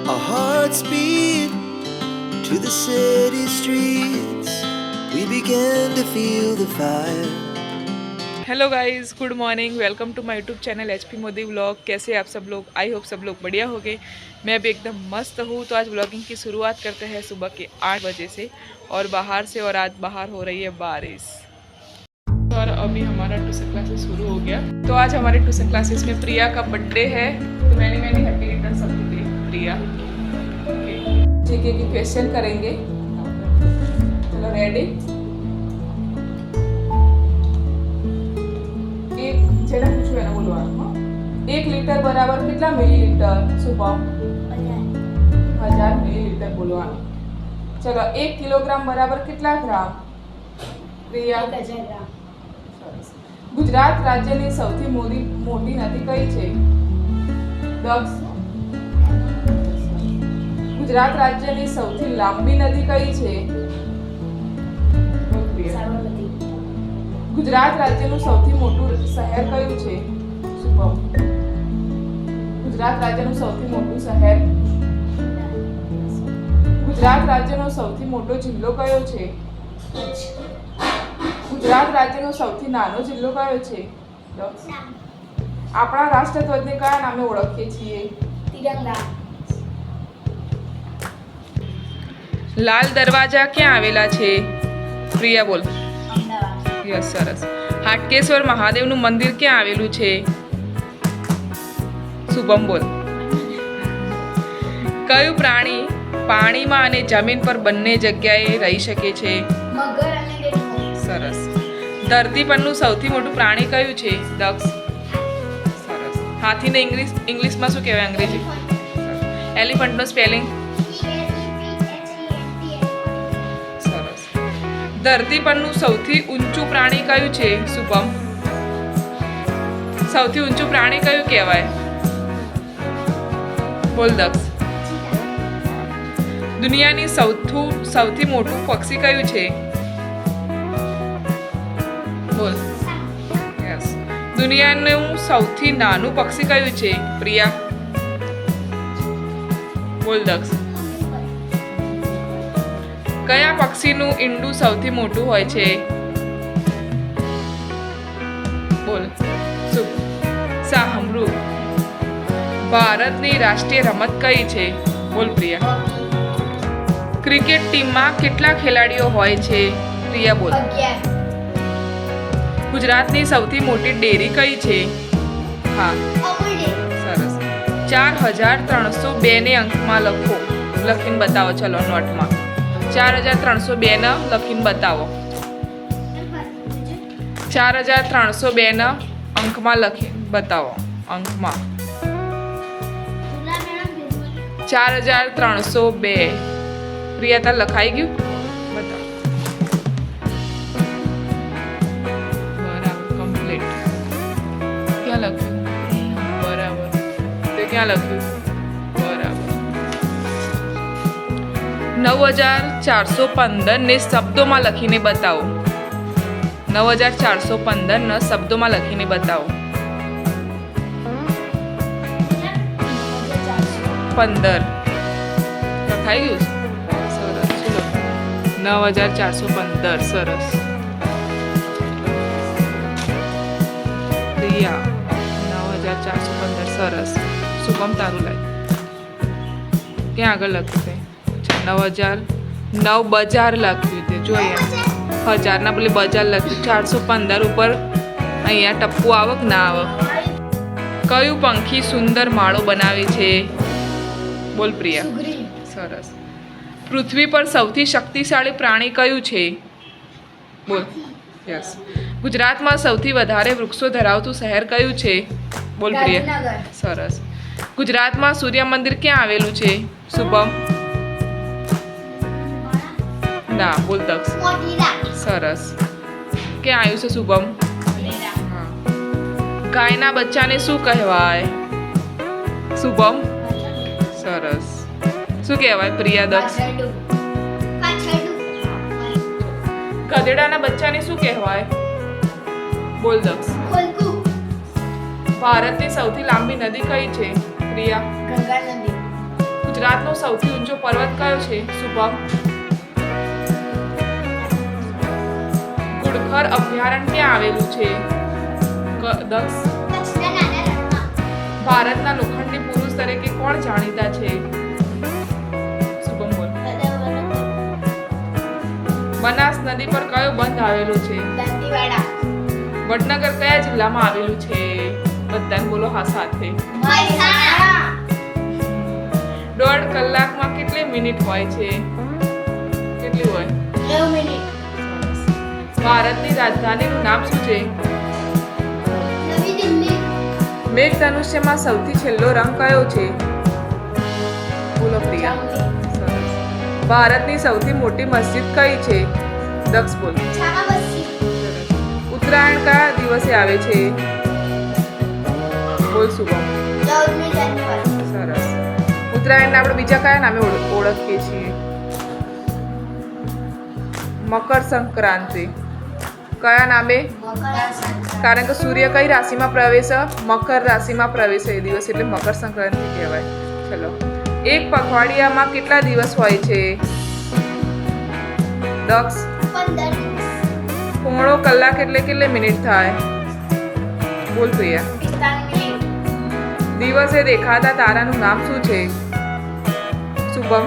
Our hearts beat to the city streets. We began to feel the fire. Hello guys, good morning. Welcome to my YouTube channel HP Modi vlog. कैसे हैं आप सब लोग? I hope सब लोग बढ़िया हो गए। मैं भी एकदम मस्त हूँ। तो आज व्लॉगिंग की शुरुआत करते हैं सुबह के 8 बजे से और बाहर से। और आज बाहर हो रही है बारिश और अभी हमारा ट्यूशन क्लासेस शुरू हो गया। तो आज हमारे ट्यूशन क्लासेस में प्रिया का बर्थडे है। तो many happy returns of the day Priya. GK के क्वेश्चन करेंगे। चलो रेडी। જેને પૂછ્યું એને બોલવાનું। 1 લિટર બરાબર કેટલા મિલીલીટર? શુભમ 1000 મિલીલીટર બોલવાનું। ચલો 1 કિલોગ્રામ બરાબર કેટલા ગ્રામ? પ્રિયા 1000 ગ્રામ। સરસ। ગુજરાત રાજ્યની સૌથી મોટી નદી કઈ છે? દક્ષ। ગુજરાત રાજ્યની સૌથી લાંબી નદી કઈ છે? સાબરમતી। ગુજરાત રાજ્યનું સૌથી મોટું શહેર કયું છે? શુભમ। ગુજરાત રાજ્યનું સૌથી મોટું શહેર। ગુજરાત રાજ્યનો સૌથી મોટો જિલ્લો કયો છે? ગુજરાત રાજ્યનો સૌથી નાનો જિલ્લો કયો છે? આપણા રાષ્ટ્રધ્વજને કયા નામે ઓળખીએ છીએ? તિરંગા। લાલ દરવાજા ક્યાં આવેલા છે? પ્રિયા બોલ। અમદાવાદ। યસ, સરસ। હાટકેશ્વર મહાદેવનું મંદિર ક્યાં આવેલું છે? શુભમ બોલ। કયું પ્રાણી પાણીમાં અને જમીન પર બંને જગ્યાએ રહી શકે છે? મગર અને દેડકો। સરસ। ધરતી પરનું સૌથી મોટું પ્રાણી કયું છે? દક્ષ। સરસ। હાથીને ઇંગ્લિશમાં શું કહેવાય? અંગ્રેજી? એલિફન્ટનો સ્પેલિંગ? સરસ। ધરતી પરનું સૌથી ઊંચું પ્રાણી કયું છે? શુભમ। સૌથી ઊંચું પ્રાણી કયું કહેવાય? બોલ દક્ષ। દુનિયાની સૌથી મોટું પક્ષી કયું છે? બોલ। યસ। દુનિયાનું સૌથી નાનું પક્ષી કયું છે? પ્રિયા બોલ દક્ષ। કયા પક્ષીનું ઈંડું સૌથી મોટું હોય છે? બોલ। શાહમૃગ। ભારતની રાષ્ટ્રીય રમત કઈ છે? બોલ પ્રિયા। ક્રિકેટ ટીમમાં કેટલા ખેલાડીઓ હોય છે? પ્રિયા બોલ। 11। ગુજરાતની સૌથી મોટી ડેરી કઈ છે? હા, અમૂલ ડેરી। સરસ। 4302 ને અંકમાં લખીને બતાવો। ચલો નોટમાં 4302 ને લખીને બતાવો। 4302 ને અંકમાં લખીને બતાવો। અંકમાં 4302। પ્રિયા તાર લખાઈ ગયું? બતાવો। બરાબર, કમ્પ્લીટ। ક્યાં લખ્યું? બરાબર। તે ક્યાં લખ્યું? બરાબર। 9415 ને શબ્દોમાં લખીને બતાવો। 9415 ને શબ્દોમાં લખીને બતાવો। 15 લખાઈ ગયું? સરસ। ચલો 9415। સરસ। પ્રિયા 9415। સરસ। શુભમ તારું લાય। ક્યાં આગળ લખ્યું તે? 9000 બજાર લખ્યું તે જોઈએ। 1000 ના બદલે બજાર લખ્યું। 415 ઉપર અહીંયા ટપ્પુ આવે કે ના આવે? કયું પંખી સુંદર માળો બનાવે છે? બોલ પ્રિયા। સુગ્રી। સરસ। પૃથ્વી પર સૌથી શક્તિશાળી પ્રાણી કયું છે? બોલ। યસ। ગુજરાતમાં સૌથી વધારે વૃક્ષો ધરાવતું શહેર કયું છે? બોલ પ્રિયા। ગાંધીનગર। સરસ। ગુજરાતમાં સૂર્ય મંદિર ક્યાં આવેલું છે? શુભમ ના, બોલ દક્ષ। સરસ। ક્યાં આવ્યું છે શુભમ? હા। ગાયના બચ્ચાને શું કહેવાય? શુભમ સરસ। શું કહેવાય પ્રિયા? દક્ષ। ગધેડાના બચ્ચાને શું કહેવાય? બોલ દક્ષ। ભારતની સૌથી લાંબી નદી કઈ છે? પ્રિયા? ગંગા નદી। ગુજરાતનો સૌથી ઊંચો પર્વત કયો છે? શુભમ. ગુડખર અભયારણ્ય ક્યાં આવેલું છે? દક્ષ. કચ્છના નાના રણમાં. ભારતના લોખંડી પુરુષ તરીકે કોણ જાણીતા છે? શુભમ બોલ. બનાસ નદી પર કયો બંધ આવેલો છે? દંતીવાડા. વડનગર કયા જિલ્લામાં આવેલું છે? બધાને બોલો હા સાથે. મહેસાણા. 1.5 કલાકમાં કેટલી મિનિટ હોય છે? કેટલી હોય? 9 મિનિટ. ભારતની રાજધાનીનું નામ શું છે? નવી દિલ્હી. મેઘધનુષ્યમાં સૌથી છેલ્લો રંગ કયો છે? બોલો પ્રિયા. જામલી. સરસ. ભારતની સૌથી મોટી મસ્જિદ કઈ છે? દક્ષ બોલ. છામાબસ્સી. ઉત્તરાયણ કયા દિવસે આવે છે? બોલ શુભમ. 14મી જાન્યુઆરી. સરસ. ઉત્તરાયણને આપણે બીજા કયા નામે ઓળખીએ છીએ? મકર સંક્રાંતિ. કયા નામે? મકર સંક્રાંતિ. કારણ કે સૂર્ય કઈ રાશિમાં પ્રવેશે? મકર રાશિમાં પ્રવેશે એ દિવસ એટલે મકર સંક્રાંતિ કહેવાય. ચલો. એક પખવાડિયામાં કેટલા દિવસ હોય છે? દક્ષ. 15 દિવસ. પોણો કલાક એટલે કેટલી મિનિટ થાય? બોલ પ્રિયા. 45 મિનિટ. દિવસે દેખાતા તારાનું નામ શું છે? શુભમ.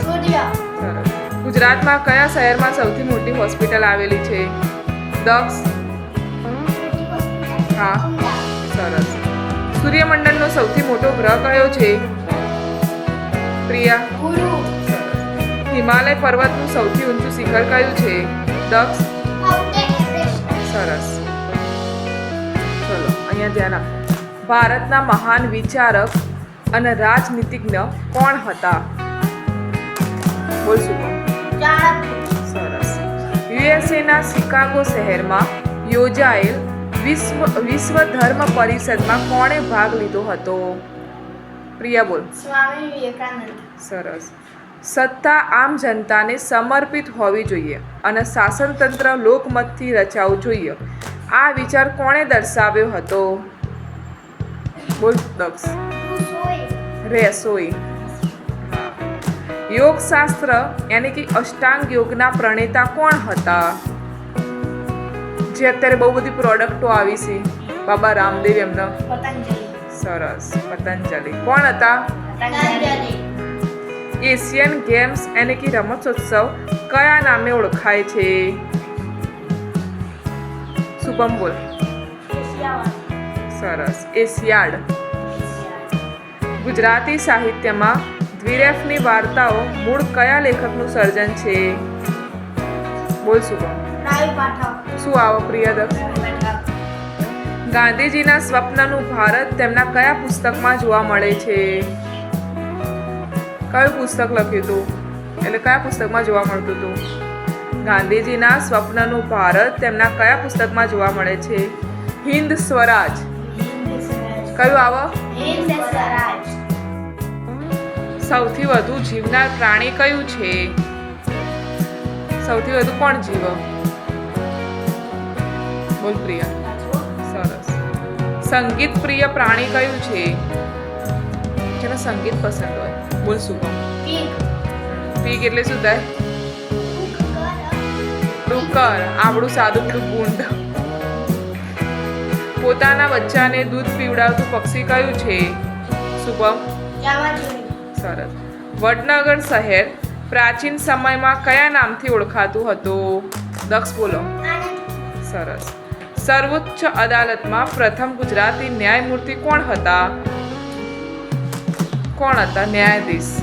સૂર્ય. સરસ. ગુજરાતમાં કયા શહેરમાં સૌથી મોટી હોસ્પિટલ આવેલી છે? દક્ષ. હા. અમદાવાદ. સરસ. સૂર્યમંડળનો સૌથી મોટો ગ્રહ કયો છે? પ્રિયા. ગુરુ. સરસ. હિમાલય પર્વતનું સૌથી ઊંચું શિખર કયું છે? દક્ષ. Mount Everest. સરસ. ચલો અહીંયા ધ્યાન આપો. ભારતના મહાન વિચારક અને રાજનીતિજ્ઞ કોણ હતા? બોલ શુભમ. ચાણક્ય. સરસ. યુએસએના શિકાગો શહેરમાં યોજાયેલ વિશ્વ ધર્મ પરિષદમાં કોણે ભાગ લીધો હતો? પ્રિયા બોલ. સ્વામી વિવેકાનંદ. સરસ. સત્તા આમ જનતાને સમર્પિત હોવી જોઈએ અને શાસનતંત્ર લોકમતથી રચાવું જોઈએ. આ વિચાર કોણે દર્શાવ્યો હતો? બોલ દક્ષ. રૂસોએ. રેસોઈ. યોગશાસ્ત્ર યાની કે અષ્ટાંગ યોગના પ્રણેતા કોણ હતા? જે અત્યારે બહુ બધી પ્રોડક્ટો આવી છે, બાબા રામદેવ એમના. પતંજલિ. સરસ. પતંજલિ કોણ હતા? પતંજલિ. એશિયન ગેમ્સ યાની કે રમતોત્સવ કયા નામે ઓળખાય છે? શુભમ બોલ. સરસ. એશિયાડ. ગુજરાતી સાહિત્યમાં દ્વિરેફની વાર્તાઓ મૂળ કયા લેખકનું સર્જન છે? બોલ શુભમ. રાવી પાઠક. શું આવો પ્રિયા દક્ષ? રાવી પાઠક. ગાંધીજીના સ્વપ્નનું ભારત તેમના કયા પુસ્તકમાં જોવા મળે છે? કયું પુસ્તક લખ્યું હતું? એટલે કયા પુસ્તકમાં જોવા મળતું હતું? ગાંધીજીના સ્વપ્નનું ભારત તેમના કયા પુસ્તકમાં જોવા મળે છે? હિન્દ સ્વરાજ. કયું આવો? હિન્દ સ્વરાજ. સૌથી વધુ જીવનાર પ્રાણી કયું છે? સૌથી વધુ કોણ જીવ? બોલ પ્રિયા. સરસ. સંગીત પ્રિય પ્રાણી કયું છે? જેને સંગીત પસંદ હોય. બોલ શુભમ. પીક. પીક એટલે શું થાય? ડુક્કર. આપણું સાદું પેલું ગુંડ. પોતાના બચ્ચાને દૂધ પીવડાવતું પક્ષી કયું છે? શુભમ. ચામાચીડી. સરસ. વડનગર શહેર પ્રાચીન સમયમાં કયા નામથી ઓળખાતું હતું? દક્ષ બોલો. આનંદ. સરસ. સર્વોચ્ચ અદાલતમાં પ્રથમ ગુજરાતી ન્યાયમૂર્તિ કોણ હતા? કોણ હતા ન્યાયાધીશ?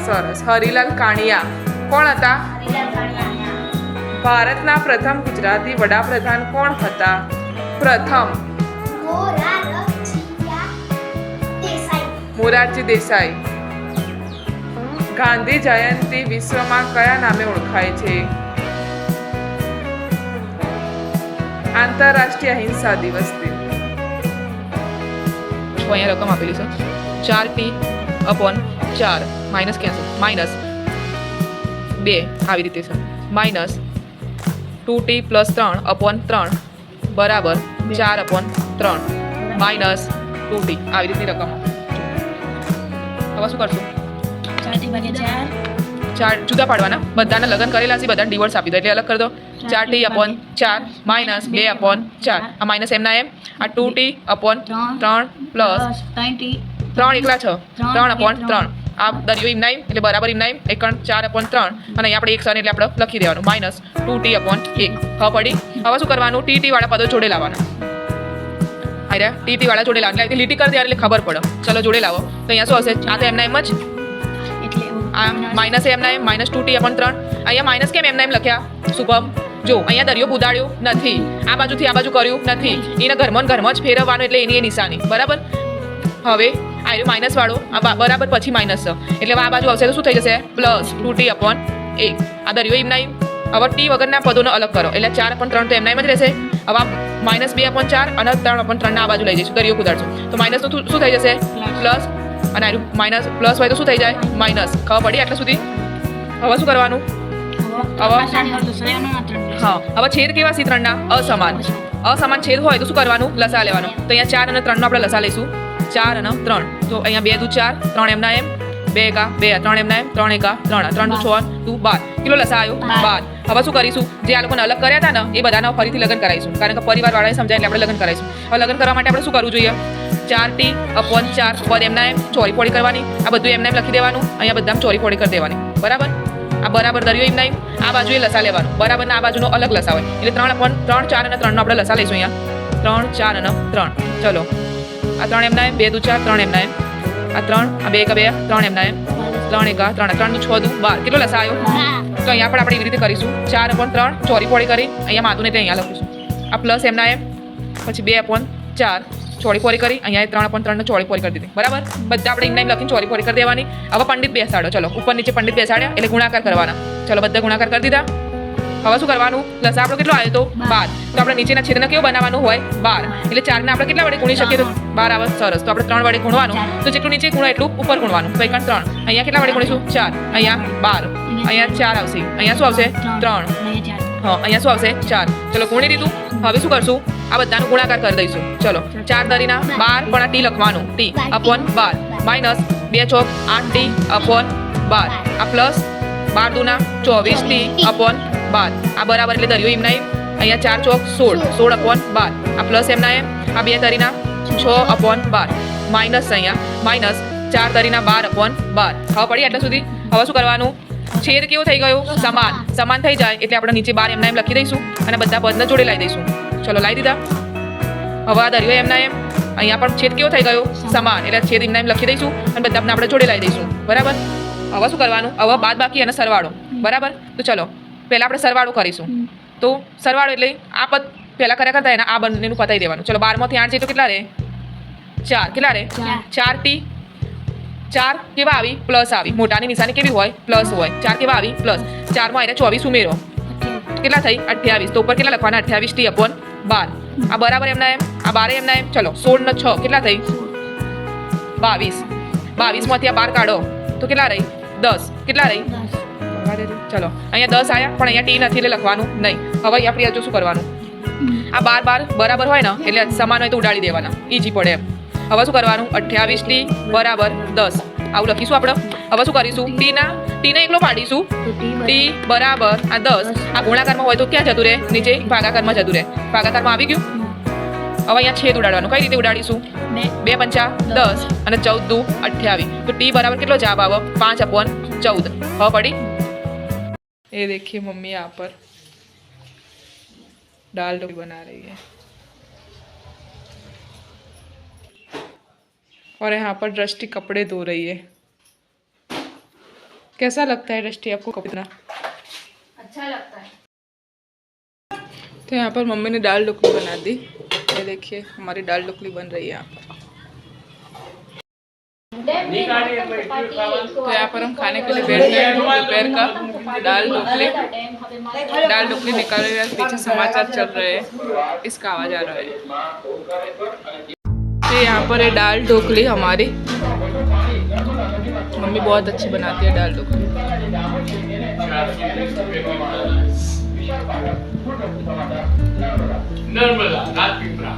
સરસ. હરિલાલ કાણિયા. કોણ હતા? હરિલાલ કાણિયા. ભારતના પ્રથમ ગુજરાતી વડાપ્રધાન કોણ હતા? પ્રથમ મોરારજી દેસાઈ. ગાંધી જયંતિ વિશ્વમાં કયા નામે ઓળખાય છે? આંતરરાષ્ટ્રીય અહિંસા દિવસ દિન. અહીંયા રકમ આપેલી છે 4t/4 માઇનસ કેન્સલ માઇનસ 2 આવી રીતે છે માઇનસ 2t + 3/3 બરાબર 4/3 માઇનસ 2t આવી રીતની રકમ. હવે શું કરશું? 4 જુદા પાડવાના. બધાના લગન કરેલા છે, બધાને ડિવોર્સ આપી દો એટલે અલગ કરી દો. 4t/4 માઇનસ 2/4 આ માઇનસ એમના એમ. આ 2t/3 પ્લસ 3 એકલા 6 3/3 આ દરિયો એમના એમ એટલે બરાબર એમના એમ 4/3 અને અહીં આપણે 1 સન એટલે આપણે લખી દેવાનું માઇનસ 2t/1. હવે પડી. હવે શું કરવાનું? tt વાળા પદો જોડે લાવવાના. આર્યા tt વાળા જોડે લાવવાના એટલે લીટી કરી દે એટલે ખબર પડે. ચલો જોડે લાવો તો અહીંયા શું હશે? આ તો એમના એમ જ. આ માઇનસ એમના એમ માઇનસ 2t/3. અહીંયા માઇનસ કેમ એમના એમ લખ્યા શુભમ? જો અહીંયા દરિયો બુદાડ્યો નથી, આ બાજુથી આ બાજુ કર્યું નથી, એને ઘરમાં જ ફેરવવાનું એટલે એની એ નિશાની બરાબર. હવે આ માઇનસ વાળો આ બરાબર પછી માઇનસ છે એટલે આ બાજુ આવશે તો શું થઈ જશે? Plus 2t/1. આ દરિયો એમના એમ. હવે ટી વગરના પદોને અલગ કરો એટલે 4/3 તો એમના એમ જ રહેશે. હવે માઇનસ 2/4 અને 3/3 આ બાજુ લઈ જઈશું, દરિયો કુદાડશું તો માઇનસ તો શું થઈ જશે? પ્લસ. અને આ માઇનસ પ્લસ હોય તો શું થઈ જાય? માઇનસ. ખબર પડી આટલા સુધી? હવે શું કરવાનું? હવે છેદ કેવા છે? 3 ના અસમાન છેદ હોય તો શું કરવાનું? લસા લેવાનો. તો અહીંયા 4 અને 3 નો આપણે લસા લઈશું. 4 અને 3 તો અહીંયા 2 દુ 4 3 એમના એમ 2 એકા 2 3 એમના એમ 3 એકા 3 3 દુ 6 દુ 12 કેટલો લસા આવ્યો? 12. હવે શું કરીશું? જે આ લોકોને અલગ કર્યા હતા ને એ બધાના ફરીથી લગ્ન કરાવીશું કારણ કે પરિવાર વાળાને સમજાય એટલે આપણે લગ્ન કરાવીશું. હવે લગ્ન કરવા માટે આપણે શું કરવું જોઈએ? 4t/4 પર એમના એમ ચોરી પોળી કરવાની. આ બધું એમના એમ લખી દેવાનું. અહીંયા બધામાં ચોરી પોળી કરી દેવાની બરાબર. આ બરાબર દરિયો એમના એમ. આ બાજુએ લસા લેવાનું બરાબર ને આ બાજુનો અલગ લસા હોય એટલે 3 4 અને 3 નો આપણે લસા લઈશું. અહીંયા 3 4 અને 3 ચલો આ 3 એમના એમ 2 દુ 4 3 એમના એમ આ 3 આ 2 એકા 2 3 એમના એમ 3 એકા 3 3 દુ 6 દુ 12 કેટલો લસા આવ્યો? તો અહીંયા પણ આપણે એવી રીતે કરીશું. 4/3 ચોરી પોળી કરી અહીંયા માથું ને અહીંયા લખીશું. આ પ્લસ એમના એમ પછી 2/4 ચોરી પોળી કરી અહીંયા 3/3 ને ચોરી પોળી કરી દીધી બરાબર. બધા આપણે એમના એમ લખીને ચોરી પોળી કરી દેવાની. હવે પંડિત બેસાડો. ચલો ઉપર નીચે પંડિત બેસાડ્યા એટલે ગુણાકાર કરવાના. ચલો બધા ગુણાકાર કરી દીધા. હવે શું કરવાનું? લસા આપણો કેટલો આવ્યો? તો 12. તો આપણે નીચેના છેદને કેવું બનાવવાનું હોય? 12 એટલે 4 ને આપણે કેટલા વડે ગુણી શકીએ? તો 12 આવે. સરસ. તો આપણે 3 વડે ગુણવાનું. તો જેટલું નીચે ગુણો એટલું ઉપર ગુણવાનું. તો 1 3 અહીંયા કેટલા વડે ગુણીશું? 4 અહીંયા 12 અહીંયા 4 આવશે. અહીંયા શું આવશે? 3 હા અહીંયા શું આવશે? 4. ચલો ગુણી દીધું. હવે શું કરશું? આ બધાનો ગુણાકાર કરી દઈશું. ચલો 4 દરીના 12 પણ આ ટી લખવાનું. t/12 માઇનસ 2 ચોક 8t/12 આ પ્લસ 12 દુના 24t/12 આ બરાબર એટલે દરિયો એમના એમ. અહીંયા 4 ચોક 16 16/12 આ પ્લસ એમના એમ. આ 2 દરીના 6/12 માઇનસ અહીંયા માઇનસ 4 દરીના 12/12. હવે પડી આટલા સુધી. હવે શું કરવાનું? છેદ કેવો થઈ ગયો? સમાન થઈ જાય એટલે આપણે નીચે 12 એમના એમ લખી દઈશું અને બધા પદને જોડે લાવી દઈશું. ચલો લાવી દીધા. હવે આ દરિયો એમના એમ. અહીંયા પણ છેદ કેવો થઈ ગયો? સમાન એટલે છેદ એમના એમ લખી દઈશું અને બધાને આપણે જોડે લાવી દઈશું બરાબર. હવે શું કરવાનું? હવે બાદ બાકી અને સરવાળો બરાબર. તો ચલો પહેલાં આપણે સરવાળો કરીશું. તો સરવાળો એટલે આ પદ પહેલાં કર્યા કરતા એના આ બંનેનું પતાવી દેવાનું. ચલો 12 માંથી 8 જાય તો કેટલા રહે? 4 કેટલા રહે? 4t 4 કેવા આવી? પ્લસ આવી. મોટાની નિશાની કેવી હોય? પ્લસ હોય. 4 કેવા આવી? પ્લસ. 4 માં 24 ઉમેરો કેટલા થઈ? 28. તો ઉપર કેટલા લખવાના? 28t/12 આ બરાબર એમના એમ. આ 12 એમના એમ. ચલો 16 ને 6 કેટલા થઈ? 22 22 માંથી આ 12 કાઢો તો કેટલા રહી? 10 કેટલા રહી? ચલો અહીંયા 10 આવ્યા પણ અહીંયા ટી નથી એટલે લખવાનું નહીં. હવે આપણે હજુ શું કરવાનું? આ 12 બરાબર હોય ને એટલે સમાન હોય તો ઉડાડી દેવાના. ઈજી પડે એમ. હવે શું કરવાનું? 28t = 10 આવું લખીશું આપણે. હવે શું કરીશું? ટીને એકલો પાડીશું. ટી બરાબર આ 10 આ ગુણાકારમાં હોય તો ક્યાં જતું રહે? નીચે ભાગાકારમાં જતું રહે. ભાગાકારમાં આવી ગયું. હવે અહીંયા છેદ ઉડાડવાનું. કઈ રીતે ઉડાડીશું? 2 પંચા 10 અને 14 દુ 28. તો ટી બરાબર કેટલો જવાબ આવે? 5/14. હવે પડી. ये देखिए मम्मी यहाँ पर दाल ढोकली बना रही है और यहाँ पर दृष्टि कपड़े धो रही है. कैसा लगता है दृष्टि आपको कपड़ा? अच्छा लगता है. तो यहाँ पर मम्मी ने दाल ढोकली बना दी. ये देखिए हमारी दाल ढोकली बन रही है यहाँ पर. तो यहाँ पर हम खाने के लिए बैठ गए हैं. दोपहर का दाल ढोकली निकाल रहे हैं. पीछे समाचार चल रहे हैं, इसका आवाज आ रहा है. तो यहाँ पर है दाल ढोकली हमारी. मम्मी बहुत अच्छी बनाती है दाल ढोकली. नर्मदा नाथ पिपरा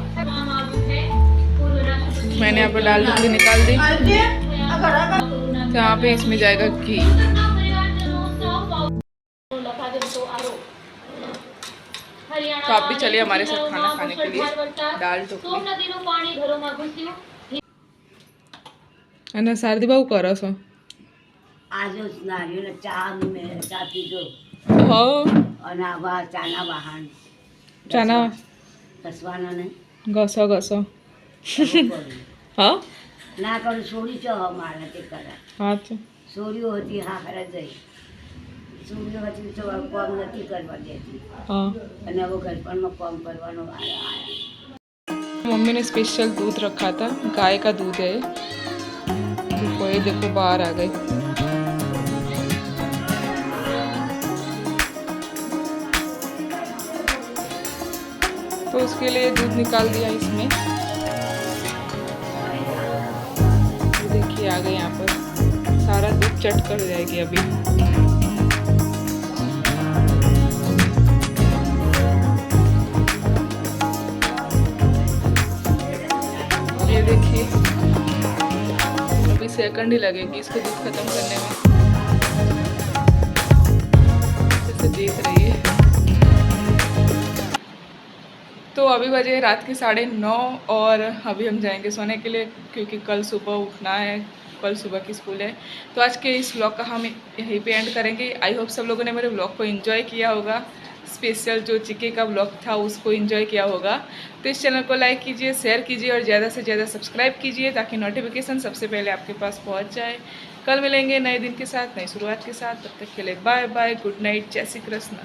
मैंने यहाँ पर दाल ढोकली निकाल दी, तो यहाँ पे इसमें जाएगा घी। तो आप भी चलिए हमारे साथ खाना खाने के लिए दाल ढोकली। અને શારદી બહુ કરો છો આજે નારિયેળ ચા મેં ચા પીધો હો અને આવા ચાના વાહન ચાના કસવાના નહીં ઘસો ઘસો હા ના કરું સોડી છે મારે તે કરે હા છે સોડીઓ હતી હા ખરા જઈ સોડીઓ હતી તો કોમ નથી કરવા દેતી હા અને હવે ઘરપણમાં કોમ કરવાનો વારો આવ્યો। मम्मी ने स्पेशल दूध रखा था, गाय का दूध है। देखो ये देखो बाहर आ गई। तो उसके लिए दूध निकाल दिया इसमें। तो देखिए आ गए यहाँ पर, सारा दूध चट कर जाएगी अभी। ये देखिए अभी सेकंड ही लगेगी इसको दूध खत्म करने में। जैसे देख रही है। तो अभी बजे रात के 9:30 और अभी हम जाएंगे सोने के लिए, क्योंकि कल सुबह उठना है, कल सुबह की स्कूल है। तो आज के इस व्लॉग का हम यहीं पे एंड करेंगे। आई होप सब लोगों ने मेरे व्लॉग को एंजॉय किया होगा। स्पेशल जो चिक्के का व्लॉग था उसको एंजॉय किया होगा। तो इस चैनल को लाइक कीजिए, शेयर कीजिए और ज़्यादा से ज़्यादा सब्सक्राइब कीजिए, ताकि नोटिफिकेशन सबसे पहले आपके पास पहुंच जाए। कल मिलेंगे नए दिन के साथ, नई शुरुआत के साथ। तब तक के लिए बाय बाय, गुड नाइट, जय श्री कृष्ण।